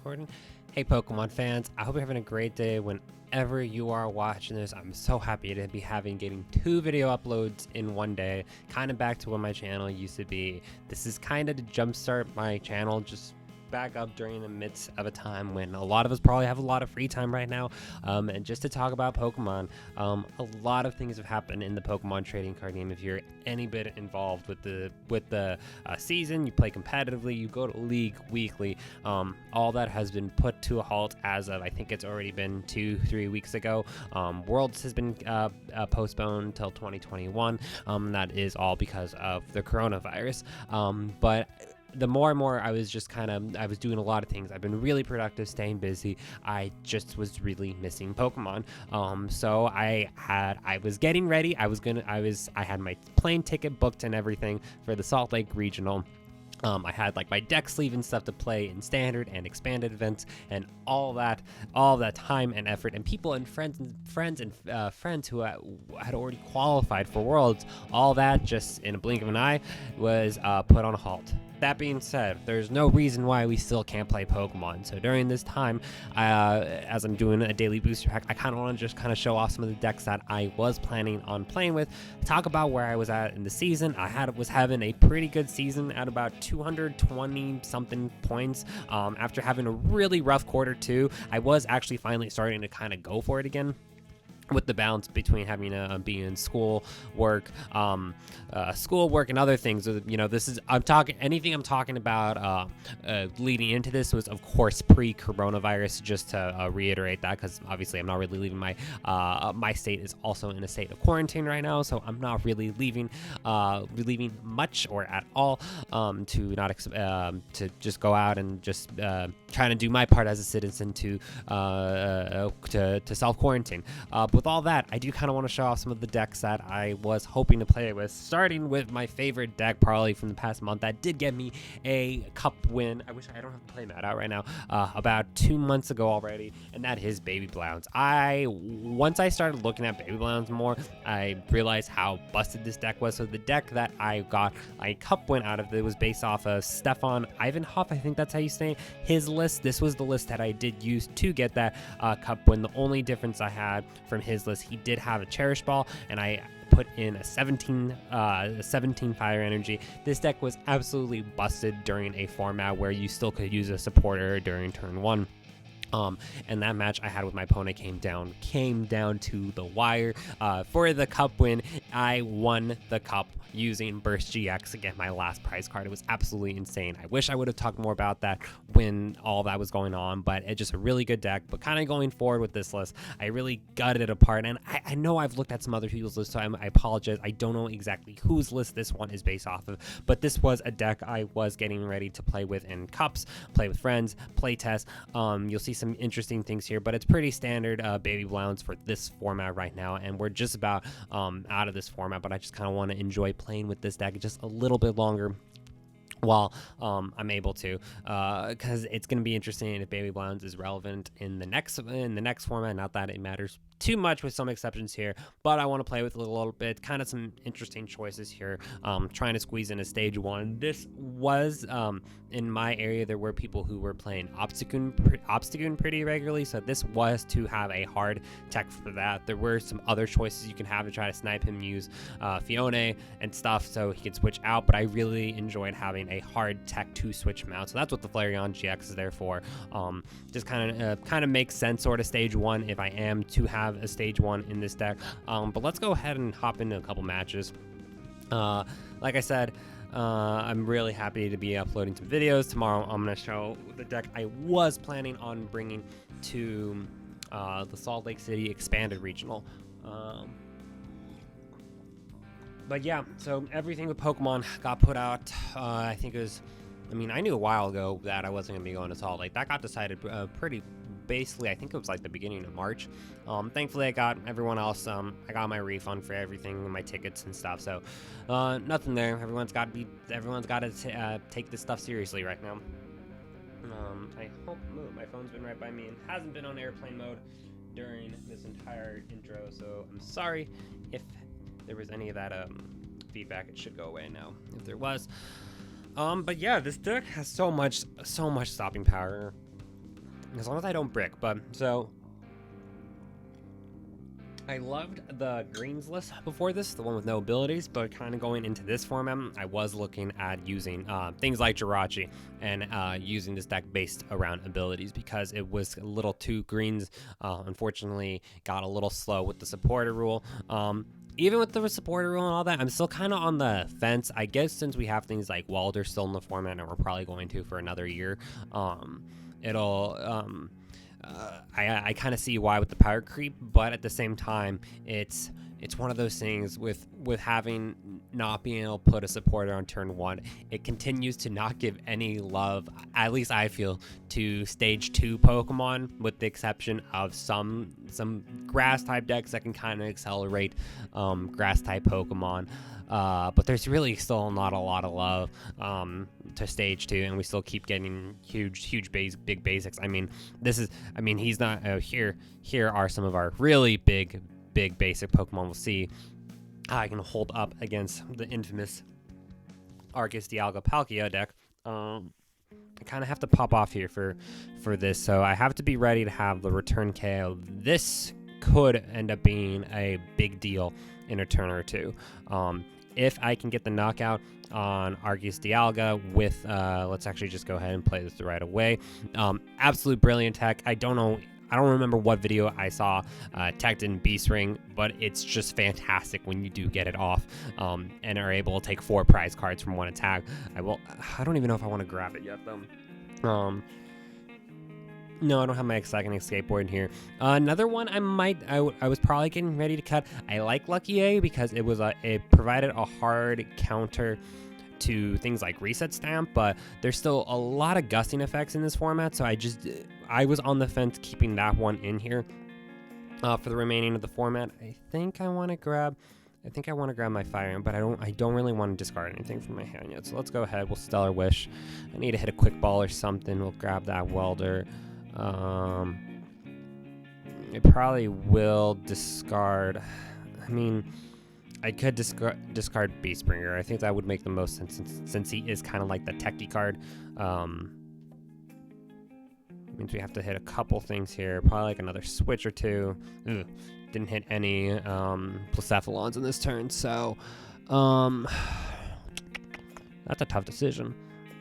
recording. Hey Pokemon fans, I hope you're having a great day whenever you are watching this. I'm so happy to be getting 2 video uploads in one day, kind of back to what my channel used to be. This is kind of to jumpstart my channel, just back up during the midst of a time when a lot of us probably have a lot of free time right now, and just to talk about Pokemon. A lot of things have happened in the Pokemon trading card game. If you're any bit involved with the season, you play competitively, you go to League weekly, all that has been put to a halt as of, I think it's already been 2-3 weeks ago. Worlds has been postponed until 2021. That is all because of the coronavirus, but the more and more I was doing a lot of things. I've been really productive, staying busy. I just was really missing Pokemon. So I was getting ready. I had my plane ticket booked and everything for the Salt Lake Regional. I had like my deck sleeve and stuff to play in standard and expanded events, and all that time and effort, and people and friends who had already qualified for Worlds, all that just in a blink of an eye was put on halt. That being said, there's no reason why we still can't play Pokemon. So during this time, as I'm doing a daily booster pack, I kind of want to just kind of show off some of the decks that I was planning on playing with, talk about where I was at in the season. Was having a pretty good season at about 220 something points. After having a really rough quarter 2, I was actually finally starting to kind of go for it again, with the balance between having to be in school work and other things. I'm talking about leading into this was, of course, pre-coronavirus, just to reiterate that, because obviously I'm not really leaving my state is also in a state of quarantine right now, so I'm not really leaving much or at all, to just go out and just trying to do my part as a citizen to self-quarantine. With all that, I do kind of want to show off some of the decks that I was hoping to play with, starting with my favorite deck probably from the past month that did get me a cup win. I wish I don't have to play that out right now, about 2 months ago already, and that is Baby Blounds. Once I started looking at Baby Blounds more, I realized how busted this deck was. So the deck that I got a cup win out of, it was based off of Stefan Ivanhoff, I think that's how you say his list. This was the list that I did use to get that cup win. The only difference I had from his list, he did have a Cherish Ball, and I put in a 17 Fire Energy. This deck was absolutely busted during a format where you still could use a supporter during turn 1. And that match I had with my opponent came down to the wire. For the cup win, I won the cup using Burst GX to get my last prize card. It was absolutely insane. I wish I would have talked more about that when all that was going on, but it's just a really good deck. But kind of going forward with this list, I really gutted it apart, and I know I've looked at some other people's lists, so I apologize. I don't know exactly whose list this one is based off of, but this was a deck I was getting ready to play with in cups, play with friends, play test. You'll see some interesting things here, but it's pretty standard Baby Blounds for this format right now, and we're just about out of this format, but I just kind of want to enjoy playing with this deck just a little bit longer while I'm able to, because it's going to be interesting if Baby Blounds is relevant in the next format. Not that it matters too much, with some exceptions here, but I want to play with it a little bit. Kind of some interesting choices here, trying to squeeze in a stage 1. This was in my area, there were people who were playing Obstagoon pretty regularly, so this was to have a hard tech for that. There were some other choices you can have to try to snipe him, use Fiona and stuff so he could switch out, but I really enjoyed having a hard tech to switch him out, so that's what the Flareon GX is there for. Just kind of makes sense, sort of stage 1 if I am to have a stage 1 in this deck. But let's go ahead and hop into a couple matches. Like I said, I'm really happy to be uploading some videos. Tomorrow I'm going to show the deck I was planning on bringing to the Salt Lake City Expanded Regional. But yeah, so everything with Pokemon got put out. I think it was, I knew a while ago that I wasn't going to be going to Salt Lake. That got decided basically, I think it was like the beginning of March. Thankfully, I got everyone else. I got my refund for everything, my tickets and stuff. So nothing there. Everyone's got to take this stuff seriously right now. I hope my phone's been right by me and hasn't been on airplane mode during this entire intro. So I'm sorry if there was any of that feedback. It should go away now if there was. But yeah, this deck has so much stopping power. as long as I don't brick. But so I loved the greens list before this, the one with no abilities, but kind of going into this format, I was looking at using things like Jirachi and using this deck based around abilities, because it was a little too greens. Unfortunately, got a little slow with the supporter rule. Even with the supporter rule and all that, I'm still kind of on the fence. I guess since we have things like Walder still in the format, and we're probably going to for another year, I kind of see why with the power creep, but at the same time, it's one of those things with having not being able to put a supporter on turn 1. It continues to not give any love, at least I feel, to stage 2 Pokemon, with the exception of some grass type decks that can kind of accelerate grass type Pokemon. But there's really still not a lot of love to stage 2, and we still keep getting huge big basics. I mean, he's not here are some of our really big basic Pokemon. We'll see how I can hold up against the infamous Arceus Dialga Palkia deck. I kind of have to pop off here for this, so I have to be ready to have the return KO. This could end up being a big deal in a turn or two. If I can get the knockout on Arceus Dialga with, let's actually just go ahead and play this right away. Absolute brilliant tech. I don't remember what video I saw teched in Beast Ring, but it's just fantastic when you do get it off and are able to take 4 prize cards from one attack. I don't even know if I want to grab it yet, though. No, I don't have my second skateboard in here. Another one I was probably getting ready to cut. I like Lucky A because it provided a hard counter to things like Reset Stamp, but there's still a lot of gusting effects in this format, so I was on the fence keeping that one in here for the remaining of the format. I think I want to grab my Fire, but I don't really want to discard anything from my hand yet. So let's go ahead. We'll Stellar Wish. I need to hit a quick ball or something. We'll grab that Welder. I probably will discard. I mean, I could discard Beastbringer. I think that would make the most sense since he is kind of like the techie card. Means we have to hit a couple things here. Probably like another switch or two. Ugh, didn't hit any Blacephalons in this turn, so that's a tough decision.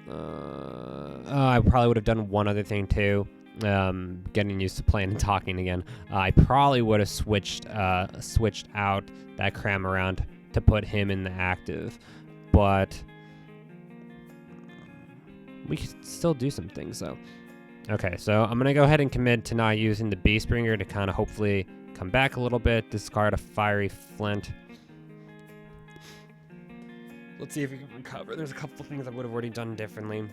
I probably would have done one other thing too. Getting used to playing and talking again. I probably would have switched out that Cramorant to put him in the active, but we could still do some things though. Okay, so I'm gonna go ahead and commit to not using the Beastbringer to kind of hopefully come back a little bit. Discard a Fiery Flint. Let's see if we can recover. There's a couple things I would have already done differently.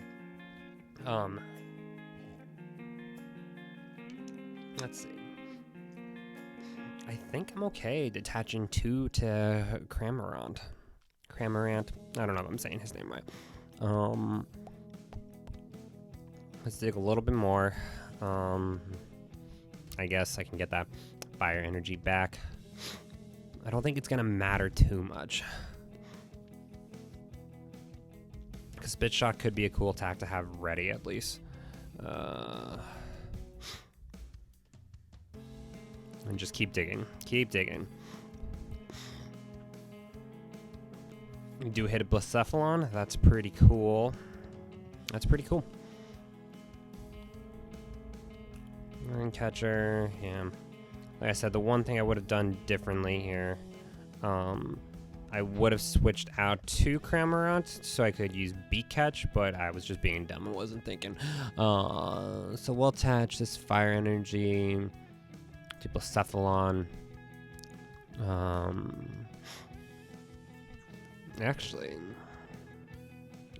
Let's see. I think I'm okay detaching 2 to Cramorant. I don't know if I'm saying his name right. Let's dig a little bit more. I guess I can get that fire energy back. I don't think it's gonna matter too much. Because Spit Shot could be a cool attack to have ready at least. And just keep digging. We do hit a Blacephalon. That's pretty cool. Ring Catcher, yeah. Like I said, the one thing I would have done differently here, I would have switched out to Cramorant so I could use Beak Catch, but I was just being dumb and wasn't thinking. So we'll attach this Fire Energy to Blacephalon. Actually,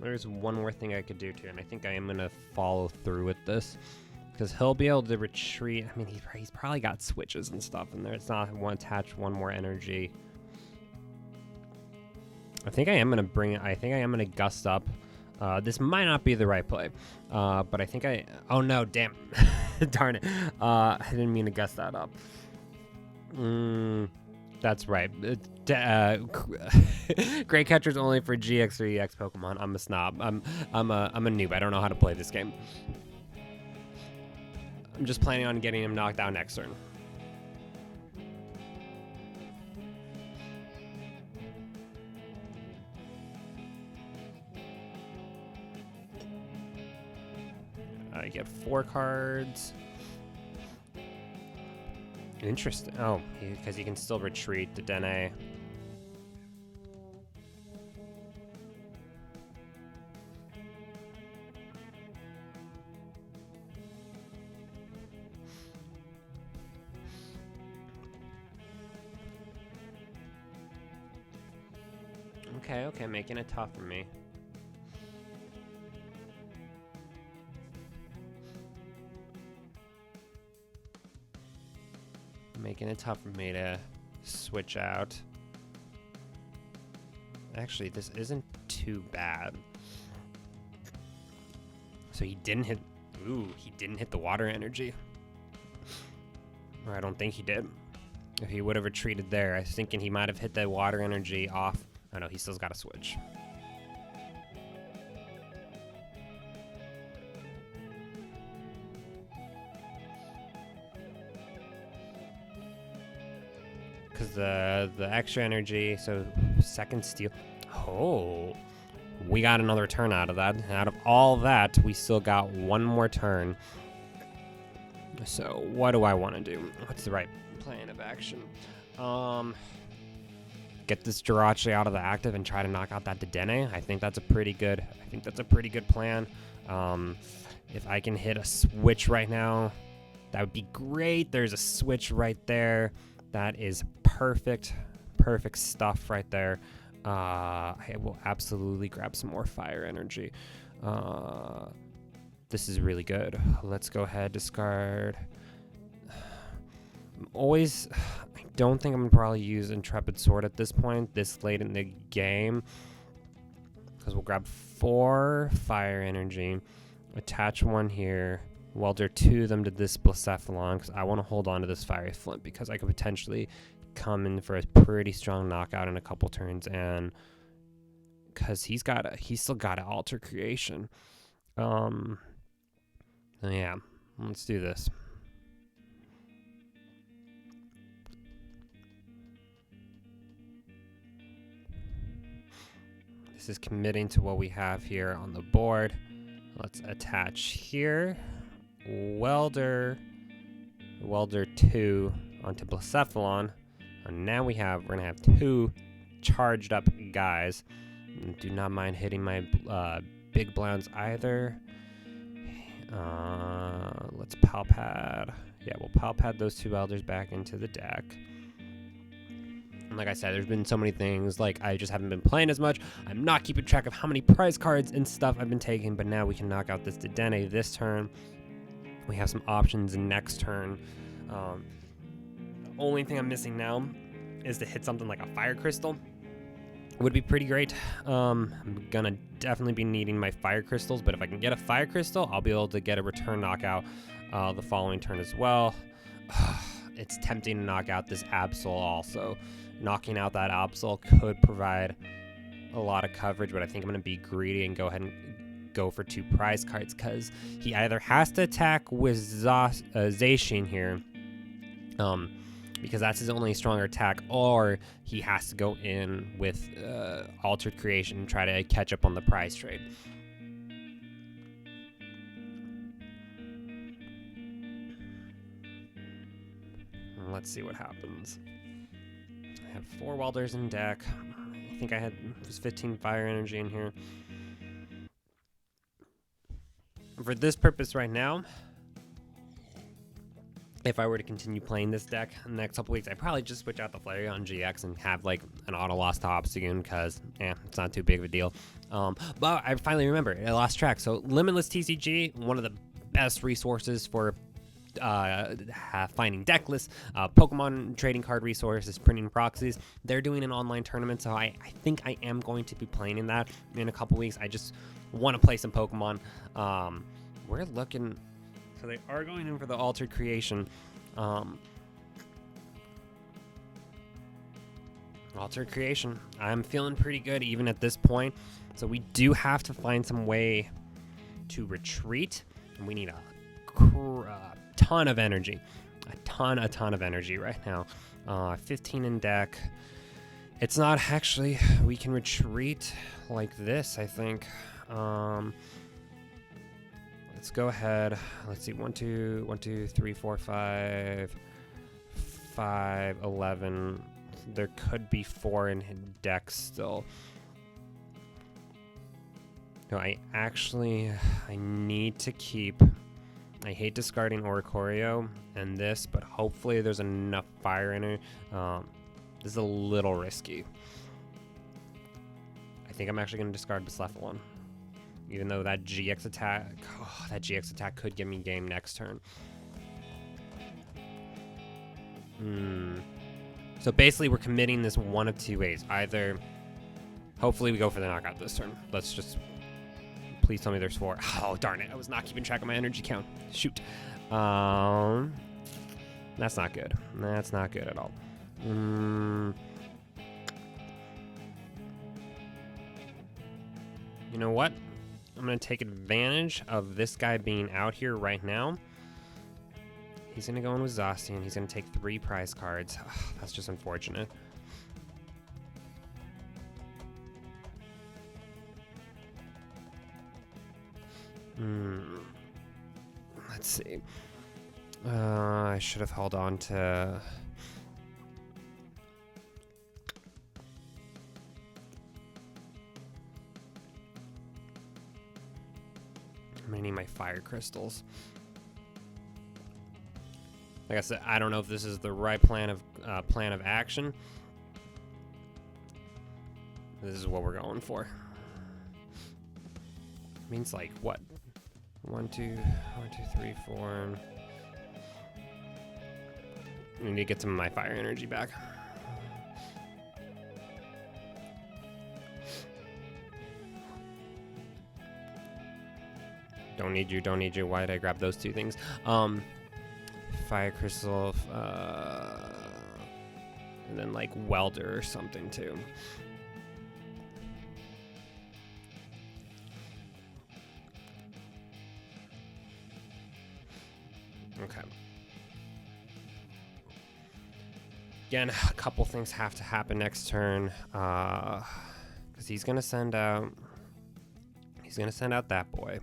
there's one more thing I could do too, and I think I am gonna follow through with this because he'll be able to retreat. I mean, he's probably got switches and stuff in there. It's not attach one more energy. I think I am gonna gust up. This might not be the right play, but I think oh no, damn. Darn it. I didn't mean to gust that up. That's right. Great Catcher's only for GX or EX Pokemon. I'm a snob. I'm a noob. I don't know how to play this game. I'm just planning on getting him knocked out next turn. I get 4 cards. Interesting. Oh, because he can still retreat to Dene. Okay, making it tough for me. Making it tough for me to switch out. Actually, this isn't too bad. So he didn't hit... Ooh, he didn't hit the water energy. Or I don't think he did. If he would have retreated there, I was thinking he might have hit the water energy off. Oh no, he still's got to switch. Because the extra energy, so second steal. Oh, we got another turn out of that. And out of all that, we still got one more turn. So what do I want to do? What's the right plan of action? Get this Jirachi out of the active and try to knock out that Dedenne. I think that's a pretty good. Plan. If I can hit a switch right now, that would be great. There's a switch right there. That is perfect stuff right there. I will absolutely grab some more fire energy. This is really good. Let's go ahead, discard. I don't think I'm gonna probably use Intrepid Sword at this point, this late in the game. Because we'll grab 4 fire energy, attach 1 here, welder 2 of them to this Blacephalon, because I want to hold on to this Fiery Flint, because I could potentially come in for a pretty strong knockout in a couple turns, and because he's still got an Alter Creation. Yeah, let's do this. This is committing to what we have here on the board. Let's attach here. Welder 2 onto Blacephalon. And now we're gonna have 2 charged up guys. Do not mind hitting my big blowns either. Let's Palpad. Yeah, we'll Palpad those 2 elders back into the deck. And like I said, there's been so many things, like I just haven't been playing as much. I'm not keeping track of how many prize cards and stuff I've been taking, but now we can knock out this Dedenne this turn. We have some options next turn. The only thing I'm missing now is to hit something like a Fire Crystal. Would be pretty great. I'm gonna definitely be needing my Fire Crystals, but if I can get a Fire Crystal, I'll be able to get a return knockout the following turn as well. It's tempting to knock out this Absol also. Knocking out that Absol could provide a lot of coverage, but I think I'm going to be greedy and go ahead and go for 2 prize cards, because he either has to attack with Zacian here, because that's his only stronger attack, or he has to go in with Altered Creation and try to catch up on the prize trade. Let's see what happens. I have 4 welders in deck. I think I had 15 fire energy in here. For this purpose right now, if I were to continue playing this deck in the next couple weeks, I'd probably just switch out the Flareon GX and have like an auto loss to Obstagoon, because it's not too big of a deal. But I finally remember, I lost track. So Limitless TCG, one of the best resources for finding deck lists, Pokemon trading card resources, printing proxies. They're doing an online tournament, so I think I am going to be playing in that in a couple weeks. I just want to play some Pokemon. We're looking, so they are going in for the Altered Creation. Altered Creation. I'm feeling pretty good even at this point. So we do have to find some way to retreat, and we need a ton of energy. A ton of energy right now. 15 in deck. It's not actually, we can retreat like this, I think. Let's go ahead. Let's see, 1, 2, 3, 4, 5, 11. There could be 4 in deck still. No, I need to keep, I hate discarding Oricorio and this, but hopefully there's enough fire in it. This is a little risky. I think I'm actually going to discard Blacephalon. Even though that GX attack, could give me game next turn. So basically we're committing this one of two ways. Either, hopefully we go for the knockout this turn. Let's just, please tell me there's 4. Oh, darn it. I was not keeping track of my energy count. Shoot. That's not good. That's not good at all. You know what? I'm going to take advantage of this guy being out here right now. He's going to go in with Zacian. He's going to take 3 prize cards. Ugh, that's just unfortunate. Let's see. I should have held on to... I'm gonna need my fire crystals. Like I said, I don't know if this is the right plan of action. This is what we're going for. Means like what? 1, 2, 3, 4. I need to get some of my fire energy back. Don't need you, don't need you. Why did I grab those 2 things? Fire crystal, and then like welder or something too. Okay. Again, a couple things have to happen next turn, because he's gonna send out that boy.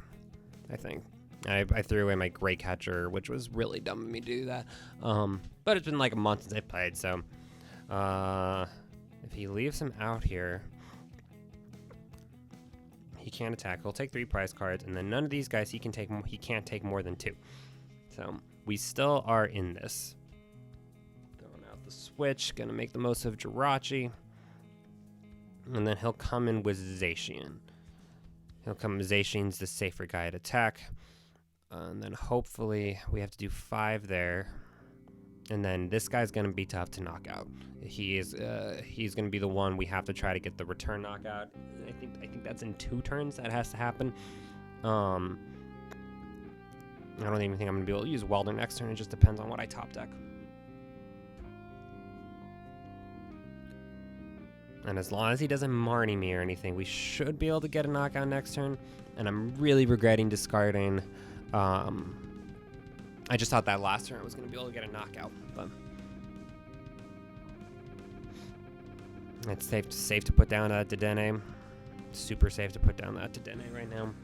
I think. I threw away my Great Catcher, which was really dumb of me to do that. But it's been like a month since I played, so if he leaves him out here, he can't attack. He'll take 3 prize cards, and then none of these guys he can't take more than 2. So we still are in this. Throwing out the switch, gonna make the most of Jirachi, and then he'll come in with Zacian. He'll come with Zacian's the safer guy at attack. And then hopefully we have to do 5 there. And then this guy's going to be tough to knock out. He's going to be the one we have to try to get the return knockout. I think that's in 2 turns that has to happen. I don't even think I'm going to be able to use Welder next turn. It just depends on what I top deck. And as long as he doesn't Marnie me or anything, we should be able to get a knockout next turn. And I'm really regretting discarding. I just thought that last turn I was going to be able to get a knockout. But it's safe to put down Dedenne. Super safe to put down that Dedenne right now.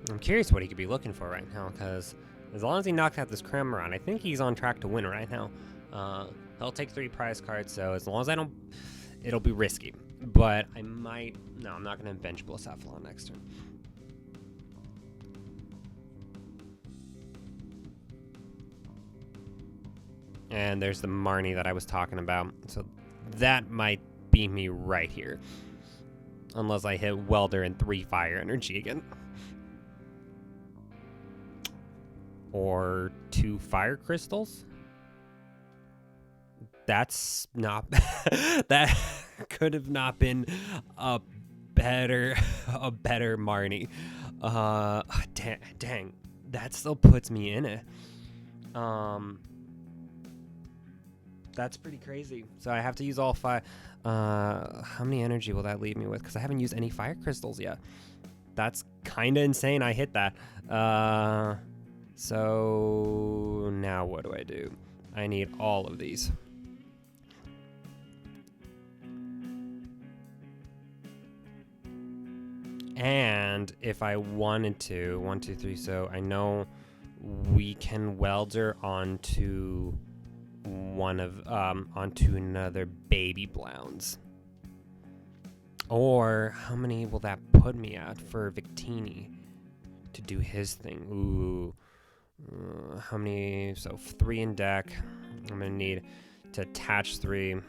I'm curious what he could be looking for right now, because as long as he knocks out this Cramorant, I think he's on track to win right now. He'll take 3 prize cards, so as long as I don't, it'll be risky. But I might, no, I'm not going to bench Blacephalon next turn. And there's the Marnie that I was talking about, so that might be me right here. Unless I hit Welder and 3 fire energy again. Or 2 fire crystals. That's not that could have not been a better a better Marnie. Dang, that still puts me in it. That's pretty crazy. So I have to use all 5. How many energy will that leave me with? Because I haven't used any fire crystals yet. That's kind of insane. I hit that. So now what do I do? I need all of these. And if I wanted to, 1, 2, 3, so I know we can welder onto onto another baby Blounds. Or how many will that put me at for Victini to do his thing? Ooh, how many? So 3 in deck. I'm gonna need to attach 3,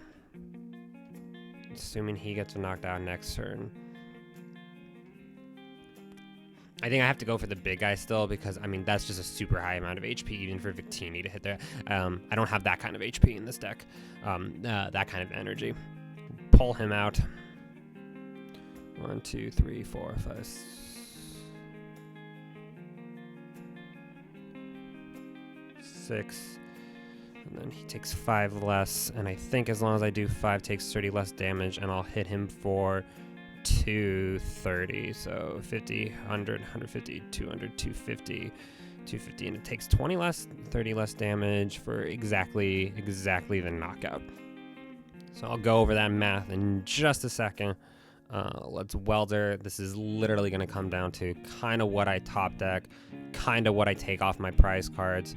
assuming he gets knocked out next turn. I think I have to go for the big guy still because, I mean, that's just a super high amount of HP even for Victini to hit there. I don't have that kind of HP in this deck, that kind of energy. Pull him out. 1, 2, 3, 4, 5, 6. And then he takes 5 less. And I think as long as I do 5 takes 30 less damage, and I'll hit him for 230, so 50, 100, 150, 200, 250, 250, and it takes 20 less, 30 less damage for exactly the knockout. So I'll go over that math in just a second. Let's welder. This is literally going to come down to kind of what I top deck, kind of what I take off my prize cards.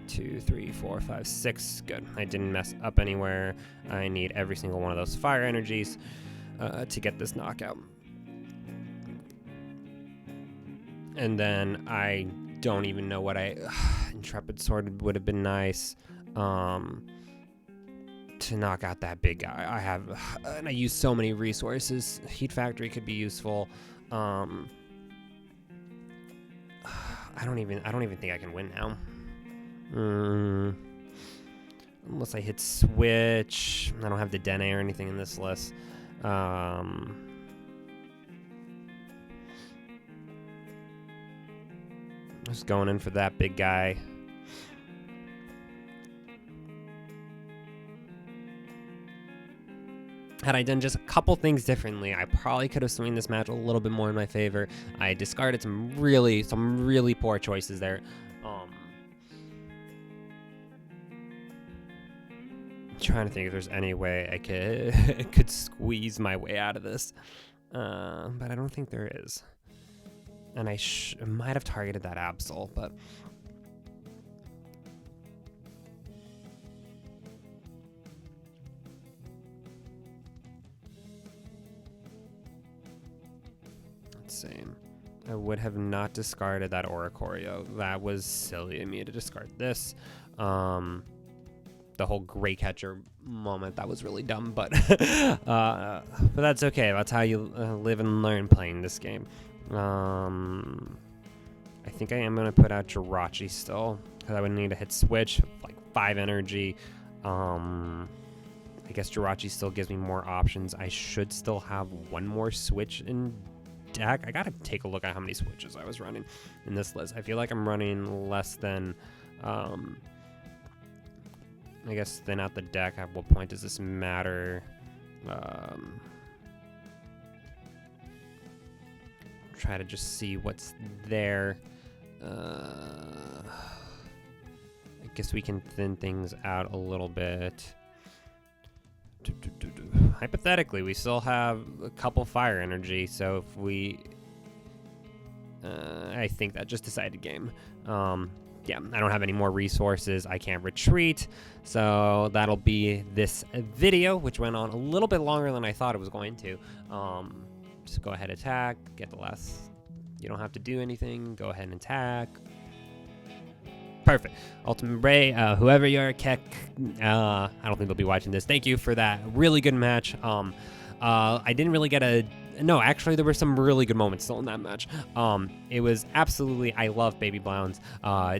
2, 3, 4, 5, 6. Good. I didn't mess up anywhere. I need every single one of those fire energies to get this knockout. And then I don't even know what Intrepid Sword would have been nice to knock out that big guy. I have, and I use so many resources. Heat Factory could be useful. I don't even think I can win now. Unless I hit switch. I don't have the Dene or anything in this list. Just going in for that big guy. Had I done just a couple things differently, I probably could have swung this match a little bit more in my favor. I discarded some really poor choices there. Trying to think if there's any way I could squeeze my way out of this, but I don't think there is. And I might have targeted that Absol, but let's see. I would have not discarded that Oricorio. That was silly of me to discard this. The whole Grey Catcher moment, that was really dumb, but that's okay. That's how you live and learn playing this game. I think I am going to put out Jirachi still, because I would need to hit switch, like 5 energy. I guess Jirachi still gives me more options. I should still have 1 more switch in deck. I got to take a look at how many switches I was running in this list. I feel like I'm running less than... I guess thin out the deck. At what point does this matter? Try to just see what's there. I guess we can thin things out a little bit. Hypothetically, we still have a couple fire energy, so if we... I think that just decided game. Yeah, I don't have any more resources. I can't retreat. So that'll be this video, which went on a little bit longer than I thought it was going to. Just go ahead, attack, get the last. You don't have to do anything. Go ahead and attack. Perfect. Ultimate Ray, whoever you are, Keck, I don't think they'll be watching this. Thank you for that really good match. I didn't really get a No, actually, there were some really good moments still in that match. It was absolutely, I love Baby Browns.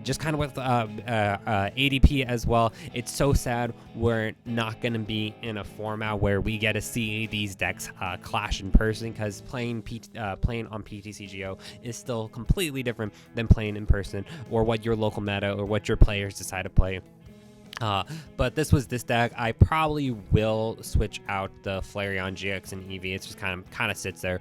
Just kind of with ADP as well. It's so sad we're not going to be in a format where we get to see these decks clash in person, because playing on PTCGO is still completely different than playing in person, or what your local meta or what your players decide to play. But this deck. I probably will switch out the Flareon GX and Eevee. It's just kind of sits there.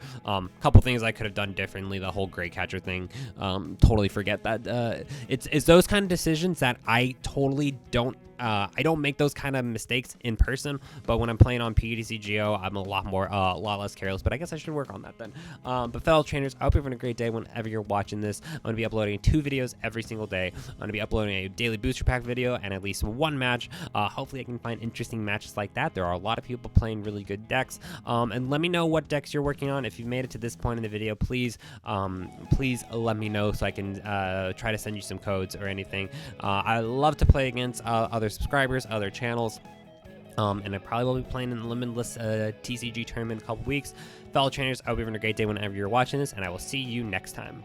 Couple things I could have done differently. The whole Great Catcher thing. Totally forget that. It's those kind of decisions that I totally don't. I don't make those kind of mistakes in person, but when I'm playing on PTCGO, I'm a lot less careless. But I guess I should work on that then. But fellow trainers, I hope you're having a great day whenever you're watching this. I'm going to be uploading 2 videos every single day. I'm going to be uploading a daily booster pack video and at least 1 match. Hopefully I can find interesting matches like that. There are a lot of people playing really good decks. And let me know what decks you're working on. If you've made it to this point in the video, please let me know so I can try to send you some codes or anything. I love to play against other subscribers, other channels, and I probably will be playing in the limitless TCG tournament in a couple weeks. Fellow trainers, I hope you're having a great day whenever you're watching this, and I will see you next time.